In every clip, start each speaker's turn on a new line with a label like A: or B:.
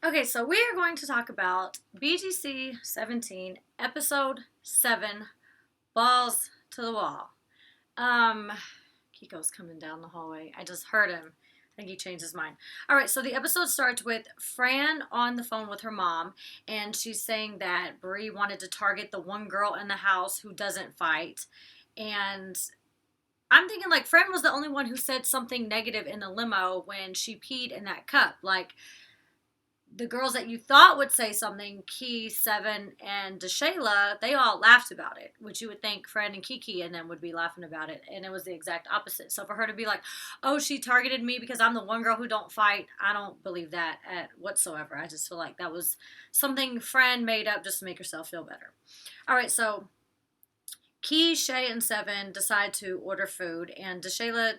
A: Okay, so we are going to talk about BGC 17, Episode 7, Balls to the Wall. Um, Kiko's coming down the hallway. I just heard him. I think he changed his mind. All right, so the episode starts with Fran on the phone with her mom, and she's saying that Bree wanted to target the one girl in the house who doesn't fight. And I'm thinking, like, Fran was the only one who said something negative in the limo when she peed in that cup. Like, the girls that you thought would say something, Key, Seven, and DeShayla, they all laughed about it, which you would think Fred and Kiki and them would be laughing about it, and it was the exact opposite. So for her to be like, "Oh, she targeted me because I'm the one girl who don't fight," I don't believe that at whatsoever. I just feel like that was something Fred made up just to make herself feel better. All right, so Key, Shay, and Seven decide to order food, and DeShayla,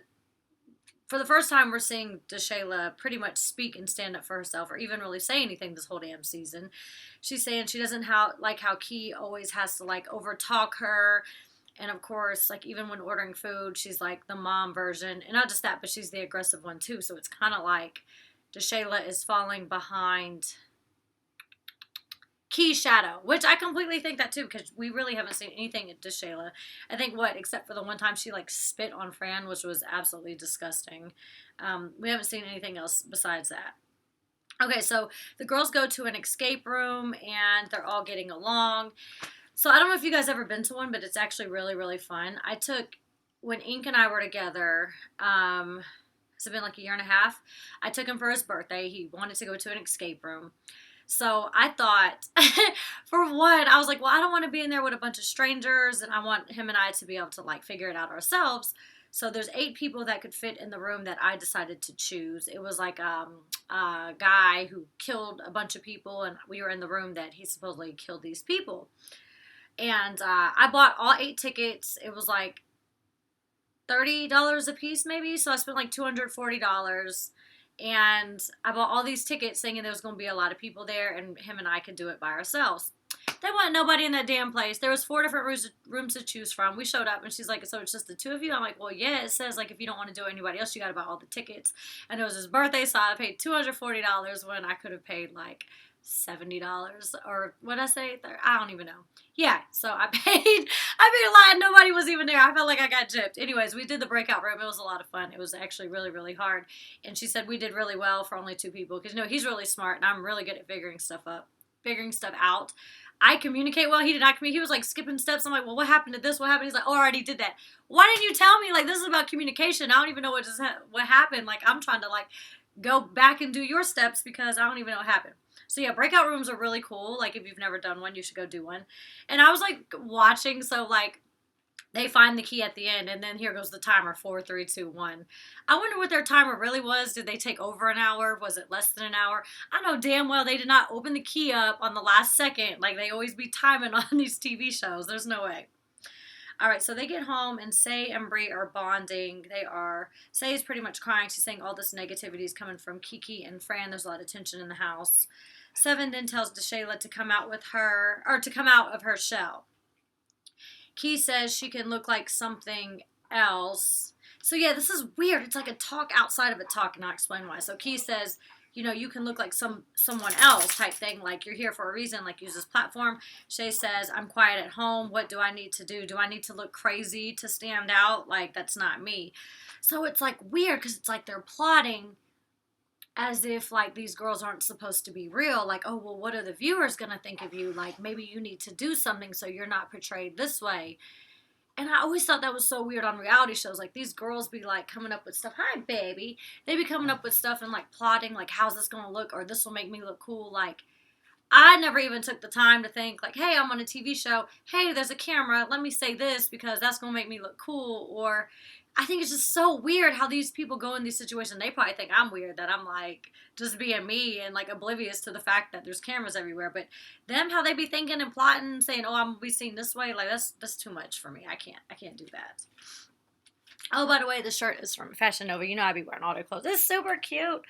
A: for the first time, we're seeing DeShayla pretty much speak and stand up for herself, or even really say anything this whole damn season. She's saying she doesn't like how Key always has to like overtalk her, and of course, like even when ordering food, she's like the mom version, and not just that, but she's the aggressive one too. So it's kind of like DeShayla is falling behind Key shadow, which I completely think that too, because we really haven't seen anything at DeShayla. I think except for the one time she like spit on Fran, which was absolutely disgusting. We haven't seen anything else besides that. Okay, so the girls go to an escape room and they're all getting along. So I don't know if you guys ever been to one, but it's actually really, really fun. I took, when Ink and I were together, it's been like a year and a half. I took him for his birthday. He wanted to go to an escape room. So I thought, for one, I was like, well, I don't want to be in there with a bunch of strangers, and I want him and I to be able to like figure it out ourselves. So there's 8 people that could fit in the room that I decided to choose. It was like a guy who killed a bunch of people, and we were in the room that he supposedly killed these people. And I bought all 8 tickets. It was like $30 a piece, maybe. So I spent like $240. And I bought all these tickets thinking there was going to be a lot of people there and him and I could do it by ourselves. There wasn't nobody in that damn place. There was 4 different rooms to choose from. We showed up and she's like, "So it's just the two of you?" I'm like, "Well, yeah, it says like if you don't want to do anybody else, you got to buy all the tickets." And it was his birthday, so I paid $240 when I could have paid like $70, or what I say? I don't even know. Yeah, so I paid a lot and nobody was even there. I felt like I got gypped. Anyways, we did the breakout room. It was a lot of fun. It was actually really, really hard. And she said we did really well for only 2 people. Because, he's really smart and I'm really good at figuring stuff out. I communicate well. He did not communicate. He was like skipping steps. I'm like, "Well, what happened to this? What happened?" He's like, "Oh, I already did that." Why didn't you tell me? Like, this is about communication. I don't even know what happened. Like, I'm trying to like go back and do your steps because I don't even know what happened. So yeah, breakout rooms are really cool. Like, if you've never done one, you should go do one. And I was like watching, so like they find the key at the end, and then here goes the timer: 4, 3, 2, 1. I wonder what their timer really was. Did they take over an hour? Was it less than an hour? I know damn well they did not open the key up on the last second like they always be timing on these TV shows. There's no way. All right, so they get home and Say and Bree are bonding. Say is pretty much crying. She's saying all this negativity is coming from Kiki and Fran. There's a lot of tension in the house. Seven then tells DeShayla to come out with her, or to come out of her shell. Key says she can look like something else. So yeah, this is weird. It's like a talk outside of a talk, and I'll explain why. So Key says, you can look like someone else type thing, like you're here for a reason, like use this platform. Shay says, "I'm quiet at home. What do I need to do? Do I need to look crazy to stand out? Like, that's not me." So it's like weird because it's like they're plotting as if like these girls aren't supposed to be real. Like, "Oh, well, what are the viewers gonna think of you? Like, maybe you need to do something so you're not portrayed this way." And I always thought that was so weird on reality shows. Like, these girls be like coming up with stuff. "Hi, baby." They be coming up with stuff and like plotting, like, how's this gonna look, or this will make me look cool. Like, I never even took the time to think like, "Hey, I'm on a TV show. Hey, there's a camera. Let me say this because that's gonna make me look cool." Or I think it's just so weird how these people go in these situations. They probably think I'm weird, that I'm like just being me and like oblivious to the fact that there's cameras everywhere. But them, how they be thinking and plotting, saying, "Oh, I'm gonna be seen this way," like that's too much for me. I can't do that. Oh, by the way, the shirt is from Fashion Nova. I be wearing all their clothes. It's super cute.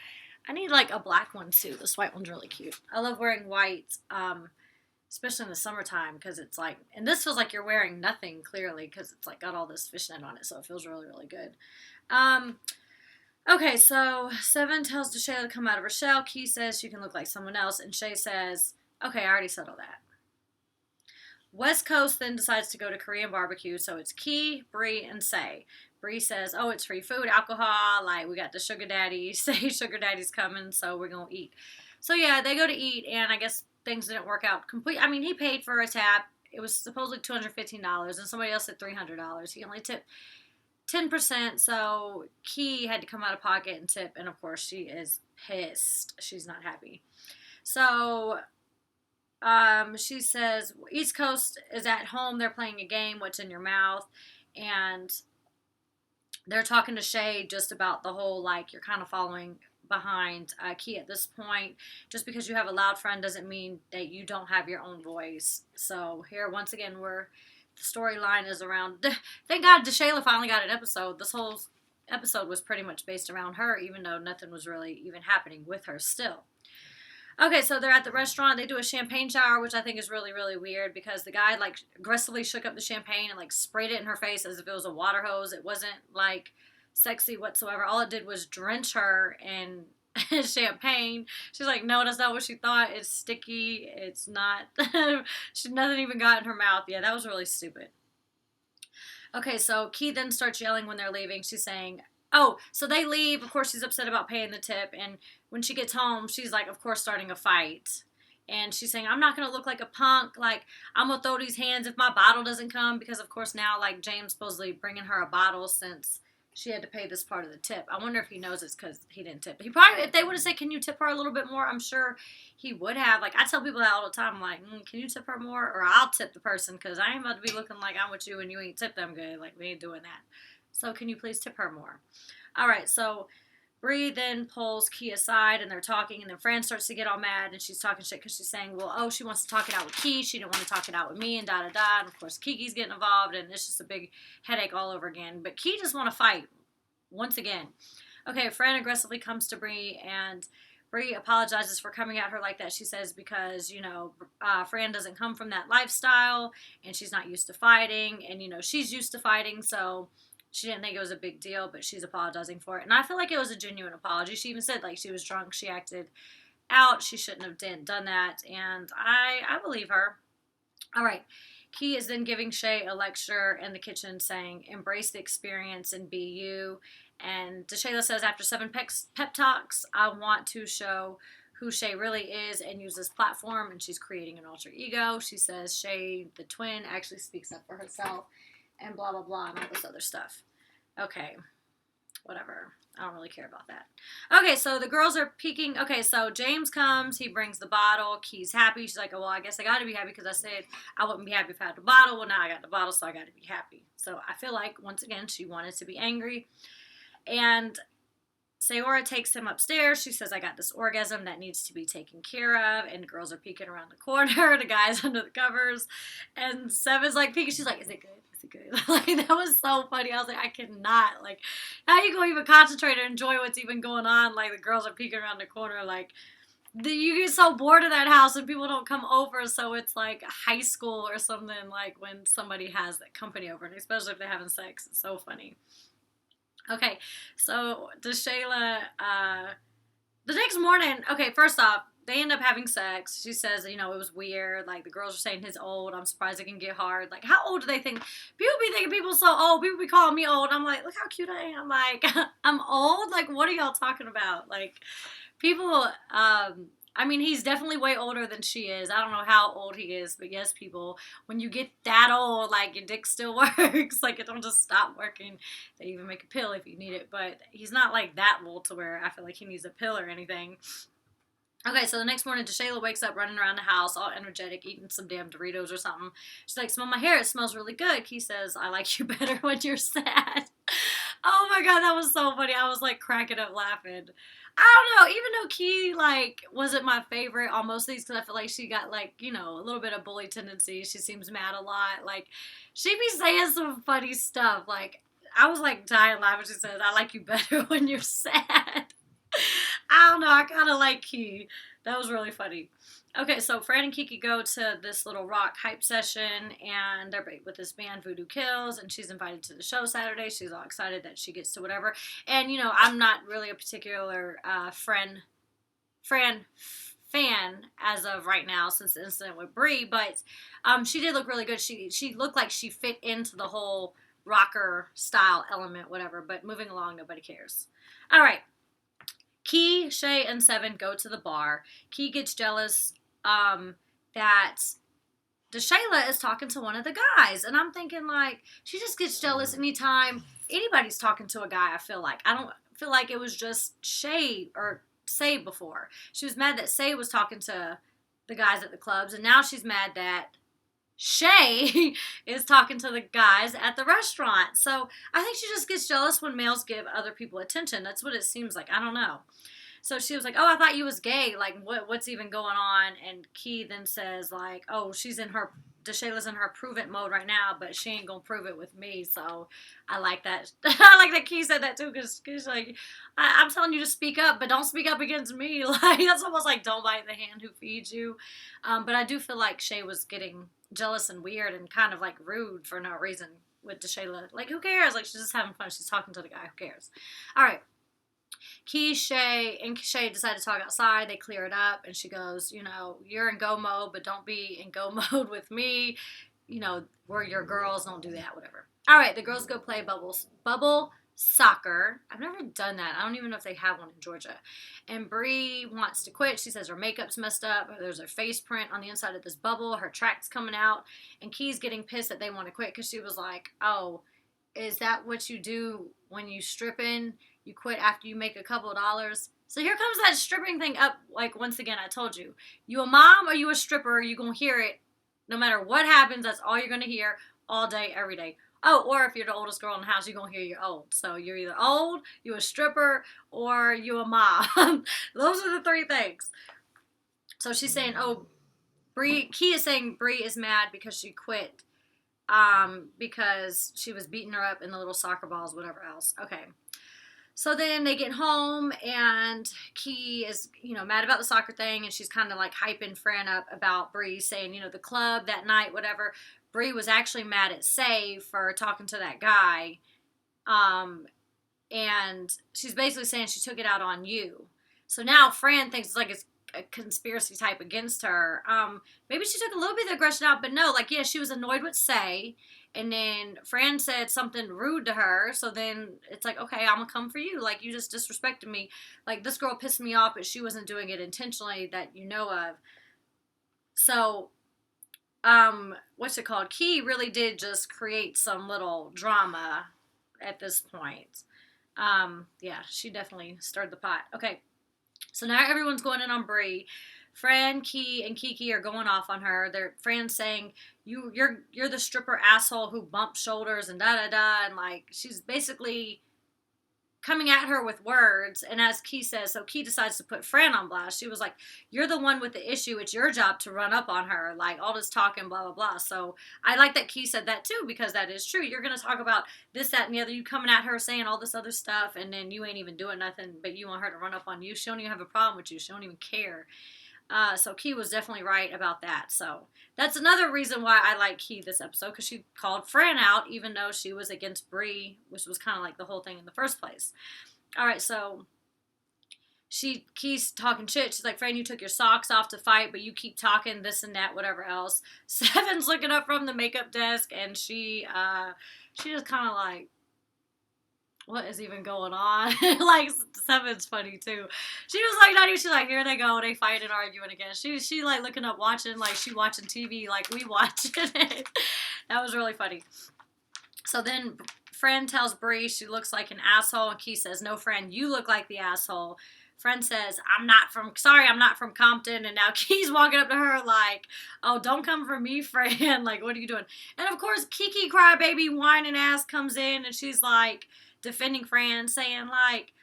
A: I need like a black one too. This white one's really cute. I love wearing white, especially in the summertime, because it's like, and this feels like you're wearing nothing clearly because it's like got all this fishnet on it, so it feels really, really good. Um, Okay, so Seven tells Deshay to come out of her shell. Key says she can look like someone else, and Shay says, okay, I already settled that. West Coast then decides to go to Korean barbecue, so it's Key, Bree, and Say. Bree says, oh, it's free food, alcohol, like, we got the sugar daddy. Say sugar daddy's coming, so we're going to eat. So, yeah, they go to eat, and I guess things didn't work out complete. I mean, he paid for a tap. It was supposedly $215, and somebody else said $300. He only tipped 10%, so Key had to come out of pocket and tip, and of course she is pissed. She's not happy. So she says East Coast is at home. They're playing a game, What's in Your Mouth, and they're talking to Shay just about the whole like you're kind of following behind Key at this point. Just because you have a loud friend doesn't mean that you don't have your own voice. So here once again we're the storyline is around. Thank God DeShayla finally got an episode. This whole episode was pretty much based around her, even though nothing was really even happening with her still. Okay, so they're at the restaurant. They do a champagne shower, which I think is really, really weird because the guy like aggressively shook up the champagne and like sprayed it in her face as if it was a water hose. It wasn't like sexy whatsoever. All it did was drench her in champagne. She's like, no, that's not what she thought. It's sticky. It's not. Nothing even got in her mouth. Yeah, that was really stupid. Okay, so Key then starts yelling when they're leaving. She's saying, oh, so they leave. Of course, she's upset about paying the tip. And when she gets home, she's like, of course, starting a fight. And she's saying, I'm not going to look like a punk. Like, I'm going to throw these hands if my bottle doesn't come. Because, of course, now, like, James supposedly bringing her a bottle since she had to pay this part of the tip. I wonder if he knows it's because he didn't tip. He probably, if they would have said, can you tip her a little bit more, I'm sure he would have. Like, I tell people that all the time. I'm like, can you tip her more? Or I'll tip the person because I ain't about to be looking like I'm with you and you ain't tip them good. Like, we ain't doing that. So can you please tip her more? All right, so Bree then pulls Key aside and they're talking, and then Fran starts to get all mad and she's talking shit because she's saying, well, oh, she wants to talk it out with Key. She didn't want to talk it out with me and da-da-da. And, of course, Kiki's getting involved and it's just a big headache all over again. But Key just want to fight once again. Okay, Fran aggressively comes to Bree and Bree apologizes for coming at her like that. She says because, you know, Fran doesn't come from that lifestyle and she's not used to fighting and, you know, she's used to fighting, so she didn't think it was a big deal, but she's apologizing for it. And I feel like it was a genuine apology. She even said, like, she was drunk. She acted out. She shouldn't have done that. And I believe her. All right. Key is then giving Shay a lecture in the kitchen saying, embrace the experience and be you. And DeShayla says, after 7 pep talks, I want to show who Shay really is and use this platform. And she's creating an alter ego. She says Shay, the twin, actually speaks up for herself. And blah, blah, blah, and all this other stuff. Okay, whatever. I don't really care about that. Okay, so the girls are peeking. Okay, so James comes. He brings the bottle. Key's happy. She's like, oh, well, I guess I got to be happy because I said I wouldn't be happy if I had the bottle. Well, now I got the bottle, so I got to be happy. So I feel like, once again, she wanted to be angry. And Sayora takes him upstairs. She says, I got this orgasm that needs to be taken care of. And girls are peeking around the corner. The guy's under the covers. And Seven's like peeking. She's like, is it good? Good. Like, that was so funny. I was like, I cannot. Like, how you gonna even concentrate or enjoy what's even going on? Like, the girls are peeking around the corner. Like, you get so bored of that house and people don't come over. So it's like high school or something, like when somebody has that company over, and especially if they're having sex. It's so funny. Okay, so DeShayla, the next morning, okay, first off, they end up having sex. She says, you know, it was weird. Like, the girls are saying he's old. I'm surprised it can get hard. Like, how old do they think? People be thinking people so old. People be calling me old. I'm like, look how cute I am. Like, I'm old? Like, what are y'all talking about? Like, people, I mean, he's definitely way older than she is. I don't know how old he is, but yes, people, when you get that old, like, your dick still works. Like, it don't just stop working. They even make a pill if you need it. But he's not, like, that old to where I feel like he needs a pill or anything. Okay, so the next morning, DeShayla wakes up running around the house, all energetic, eating some damn Doritos or something. She's like, smell my hair, it smells really good. He says, I like you better when you're sad. Oh my god, that was so funny. I was like cracking up laughing. I don't know, even though Key, like, wasn't my favorite on most of these, because I feel like she got, like, you know, a little bit of bully tendencies. She seems mad a lot. Like, she be saying some funny stuff. Like, I was like dying laughing. She says, I like you better when you're sad. I don't know. I kind of like Key. That was really funny. Okay, so Fran and Kiki go to this little rock hype session, and they're with this band Voodoo Kills, and she's invited to the show Saturday. She's all excited that she gets to whatever. And I'm not really a particular Fran fan as of right now since the incident with Brie, but she did look really good. She looked like she fit into the whole rocker style element, whatever. But moving along, nobody cares. All right. Key, Shay, and Seven go to the bar. Key gets jealous that DeShayla is talking to one of the guys. And I'm thinking, like, she just gets jealous anytime anybody's talking to a guy, I feel like. I don't feel like it was just Shay or Say before. She was mad that Say was talking to the guys at the clubs. And now she's mad that Shay is talking to the guys at the restaurant. So I think she just gets jealous when males give other people attention. That's what it seems like. I don't know. So she was like, oh, I thought you was gay. Like, what's even going on? And Key then says, like, oh, DeShayla's in her prove it mode right now, but she ain't gonna prove it with me. So I like that. I like that Key said that too, because she's like, I'm telling you to speak up, but don't speak up against me. Like, that's almost like don't bite the hand who feeds you. But I do feel like Shay was getting jealous and weird and kind of like rude for no reason with DeShayla. Like, who cares? Like, she's just having fun. She's talking to the guy. Who cares? All right. Shay decide to talk outside. They clear it up, and she goes, you're in go mode, but don't be in go mode with me. We're your girls. Don't do that, whatever. All right, the girls go play bubble soccer. I've never done that. I don't even know if they have one in Georgia. And Bree wants to quit. She says her makeup's messed up. There's a face print on the inside of this bubble. Her track's coming out. And Key's getting pissed that they want to quit because she was like, oh, is that what you do when you stripping? You quit after you make a couple of dollars? So here comes that stripping thing up. Like, once again, I told you. You a mom or you a stripper, you're going to hear it. No matter what happens, that's all you're going to hear all day, every day. Oh, or if you're the oldest girl in the house, you're going to hear you're old. So you're either old, you a stripper, or you a mom. Those are the three things. So she's saying, Key is saying Bree is mad because she quit. Because she was beating her up in the little soccer balls, whatever else. Okay. So then they get home, and Key is, mad about the soccer thing, and she's kind of like hyping Fran up about Bree, saying, the club that night, whatever. Bree was actually mad at Say for talking to that guy, and she's basically saying she took it out on you. So now Fran thinks it's like it's a conspiracy type against her. Maybe she took a little bit of aggression out, but no, she was annoyed with Say. And then Fran said something rude to her. So then it's like, okay, I'm going to come for you. Like, you just disrespected me. Like, this girl pissed me off, but she wasn't doing it intentionally that you know of. So, what's it called? Key really did just create some little drama at this point. Yeah, she definitely stirred the pot. Okay. So now everyone's going in on Bree. Fran, Key, and Kiki are going off on her. Fran's saying, you're the stripper asshole who bumped shoulders and da-da-da. And, like, she's basically coming at her with words. And as Key says, so Key decides to put Fran on blast. She was like, you're the one with the issue. It's your job to run up on her. Like, all this talking, blah, blah, blah. So I like that Key said that, too, because that is true. You're going to talk about this, that, and the other. You coming at her saying all this other stuff, and then you ain't even doing nothing, but you want her to run up on you. She don't even have a problem with you. She don't even care. So Key was definitely right about that. So that's another reason why I like Key this episode, because she called Fran out even though she was against Bree, which was kind of like the whole thing in the first place. All right, so Key's talking shit. She's like, Fran, you took your socks off to fight, but you keep talking this and that, whatever else. Seven's looking up from the makeup desk, and she just kind of like, what is even going on? Like, Seven's funny, too. She was like, not even, she's like, here they go, they fight and arguing again. She like, looking up, watching, like, she watching TV like we watching it. That was really funny. So then Fran tells Bree she looks like an asshole, and Key says, no, Fran, you look like the asshole. Fran says, I'm not from Compton, and now Key's walking up to her like, oh, don't come for me, Fran. Like, what are you doing? And, of course, Kiki crybaby whining ass comes in, and she's like, defending Fran, saying like,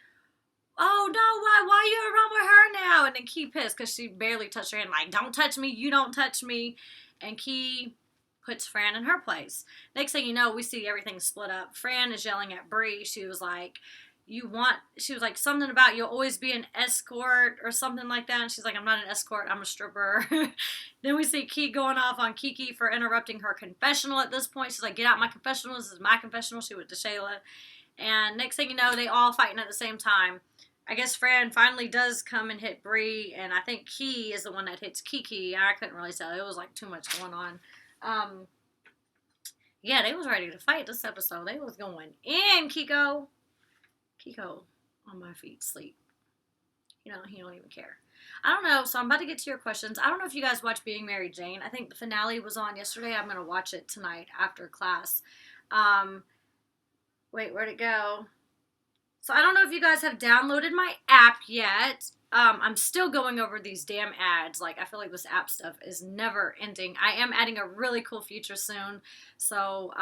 A: oh no, why you run with her now? And then Key pissed because she barely touched her hand, like, don't touch me, you don't touch me. And Key puts Fran in her place. Next thing you know, we see everything split up. Fran is yelling at Bree. She was like, she was like, something about you'll always be an escort or something like that. And she's like, I'm not an escort, I'm a stripper. Then we see Key going off on Kiki for interrupting her confessional at this point. She's like, get out my confessional. This is my confessional. She went to Shayla. And next thing you know, they all fighting at the same time. I guess Fran finally does come and hit Bree, and I think Key is the one that hits Kiki. I couldn't really tell. It was like too much going on. Yeah, they was ready to fight this episode. They was going in, Kiko. Kiko on my feet, sleep. You know, he don't even care. I don't know, so I'm about to get to your questions. I don't know if you guys watch Being Mary Jane. I think the finale was on yesterday. I'm going to watch it tonight after class. Wait, where'd it go? So I don't know if you guys have downloaded my app yet. I'm still going over these damn ads. Like, I feel like this app stuff is never ending. I am adding a really cool feature soon. So,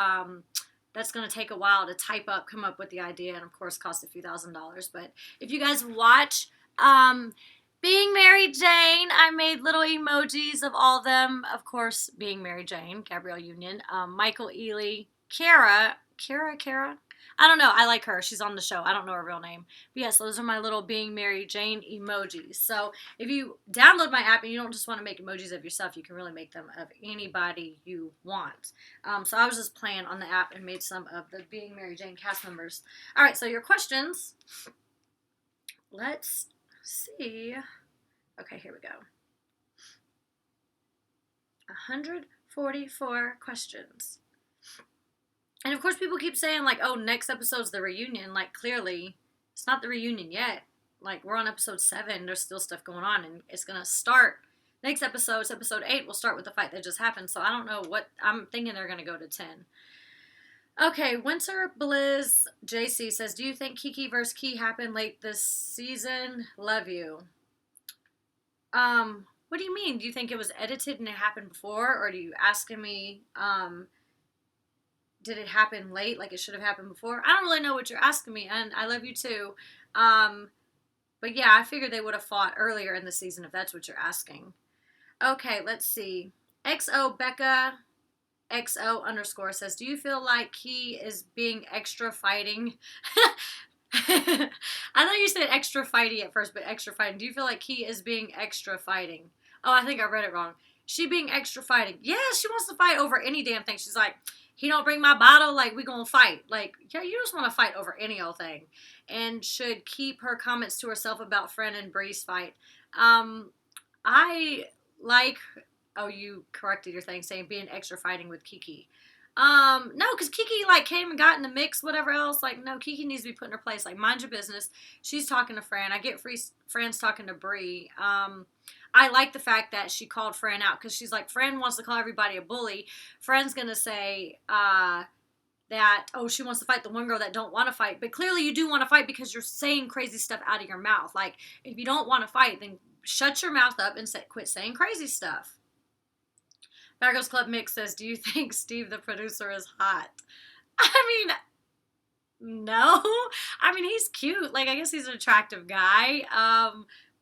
A: that's going to take a while to type up, come up with the idea, and of course cost a few $1,000s. But if you guys watch Being Mary Jane, I made little emojis of all of them. Of course, Being Mary Jane, Gabrielle Union, Michael Ealy, Kara. I don't know. I like her. She's on the show. I don't know her real name. But yes, those are my little Being Mary Jane emojis. So if you download my app and you don't just want to make emojis of yourself, you can really make them of anybody you want. So I was just playing on the app and made some of the Being Mary Jane cast members. All right, so your questions. Let's see. Okay, here we go. 144 questions. And of course people keep saying like, oh, next episode's the reunion. Like, clearly it's not the reunion yet. Like, we're on episode 7. There's still stuff going on, and it's going to start. Next episode, it's episode 8, will start with the fight that just happened. So I don't know what, I'm thinking they're going to go to 10. Okay, Winter Blizz JC says, do you think Kiki versus Key happened late this season? Love you. What do you mean? Do you think it was edited and it happened before? Or are you asking me, did it happen late, like it should have happened before? I don't really know what you're asking me, and I love you too. But yeah, I figured they would have fought earlier in the season if that's what you're asking. Okay, let's see. XO Becca XO _ says, do you feel like he is being extra fighting? I thought you said extra fighty at first, but extra fighting. Do you feel like he is being extra fighting? Oh, I think I read it wrong. She being extra fighting. Yeah, she wants to fight over any damn thing. She's like, he don't bring my bottle, like, we gonna fight. Like, yeah, you just want to fight over any old thing. And should keep her comments to herself about Fran and Bree's fight. I like, oh, you corrected your thing, saying being extra fighting with Kiki. No, because Kiki, like, came and got in the mix, whatever else. Like, no, Kiki needs to be put in her place. Like, mind your business. She's talking to Fran. I get Fran's talking to Bree. I like the fact that she called Fran out, because she's like, Fran wants to call everybody a bully. Fran's going to say that, oh, she wants to fight the one girl that don't want to fight. But clearly you do want to fight because you're saying crazy stuff out of your mouth. Like, if you don't want to fight, then shut your mouth up and quit saying crazy stuff. Virgo's Club Mix says, do you think Steve the producer is hot? I mean, no. I mean, he's cute. Like, I guess he's an attractive guy.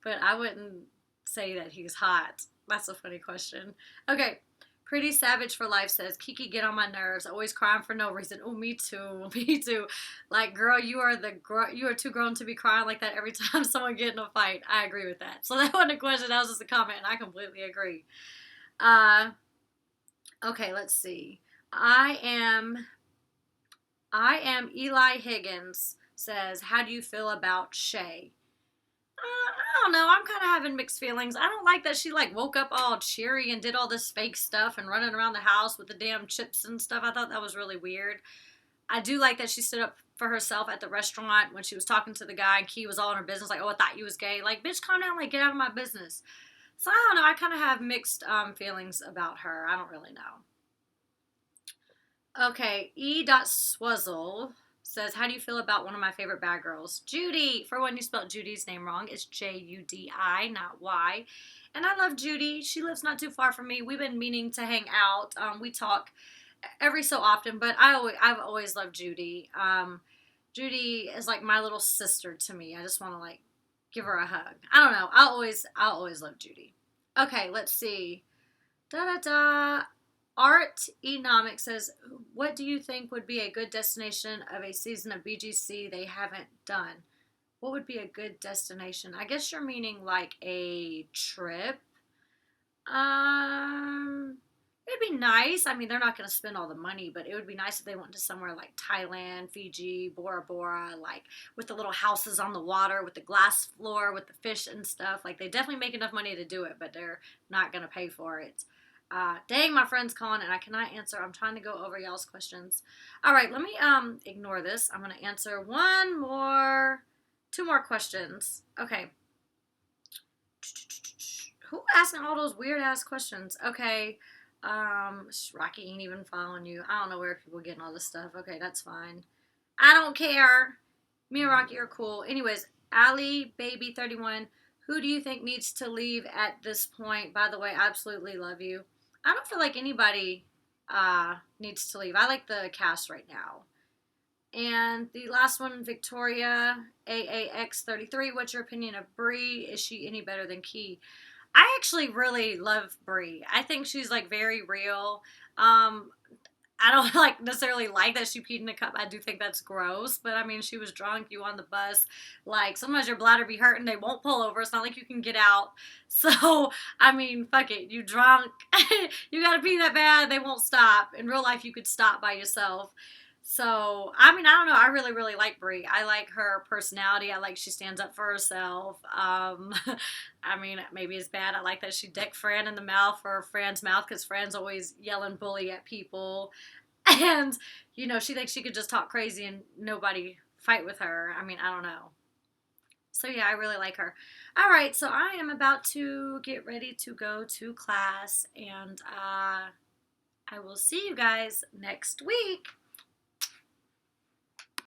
A: But I wouldn't say that he's hot. That's a funny question. Okay. Pretty Savage for Life says, Kiki, get on my nerves. Always crying for no reason. Oh, me too. Me too. Like, girl, you are too grown to be crying like that every time someone get in a fight. I agree with that. So that wasn't a question. That was just a comment, and I completely agree. Okay, let's see. I am Eli Higgins says, how do you feel about Shay? I don't know. I'm kind of having mixed feelings. I don't like that she, like, woke up all cheery and did all this fake stuff and running around the house with the damn chips and stuff. I thought that was really weird. I do like that she stood up for herself at the restaurant when she was talking to the guy and Key was all in her business. Like, oh, I thought you was gay. Like, bitch, calm down. Like, get out of my business. So, I don't know. I kind of have mixed feelings about her. I don't really know. Okay, E.Swizzle says, how do you feel about one of my favorite bad girls? Judy. For when you spelled Judy's name wrong, it's Judi, not Y. And I love Judy. She lives not too far from me. We've been meaning to hang out. We talk every so often, but I've always loved Judy. Judy is like my little sister to me. I just want to, like, give her a hug. I don't know. I'll always love Judy. Okay, let's see. Art Economics says, what do you think would be a good destination of a season of BGC they haven't done? What would be a good destination? I guess you're meaning like a trip. Um, it'd be nice. I mean, they're not going to spend all the money, but it would be nice if they went to somewhere like Thailand, Fiji, Bora Bora, like with the little houses on the water, with the glass floor, with the fish and stuff. Like, they definitely make enough money to do it, but they're not going to pay for it. Dang, my friend's calling and I cannot answer. I'm trying to go over y'all's questions. All right, let me ignore this. I'm going to answer two more questions. Okay. Who asking all those weird ass questions? Okay. Rocky ain't even following you. I don't know where people are getting all this stuff. Okay, that's fine. I don't care. Me and Rocky are cool. Anyways, Ali Baby 31. Who do you think needs to leave at this point? By the way, I absolutely love you. I don't feel like anybody needs to leave. I like the cast right now. And the last one, Victoria AAX33. What's your opinion of Brie? Is she any better than Key? I actually really love Brie. I think she's like very real. I don't like necessarily like that she peed in a cup. I do think that's gross, but I mean, she was drunk. You on the bus, like sometimes your bladder be hurting. They won't pull over. It's not like you can get out. So I mean, fuck it. You drunk. You gotta pee that bad. They won't stop. In real life, you could stop by yourself. So, I mean, I don't know. I really, really like Brie. I like her personality. I like she stands up for herself. I mean, maybe it's bad. I like that she decked Fran in the mouth for Fran's mouth because Fran's always yelling bully at people. And, you know, she thinks she could just talk crazy and nobody fight with her. I mean, I don't know. So, yeah, I really like her. All right, so I am about to get ready to go to class. And I will see you guys next week.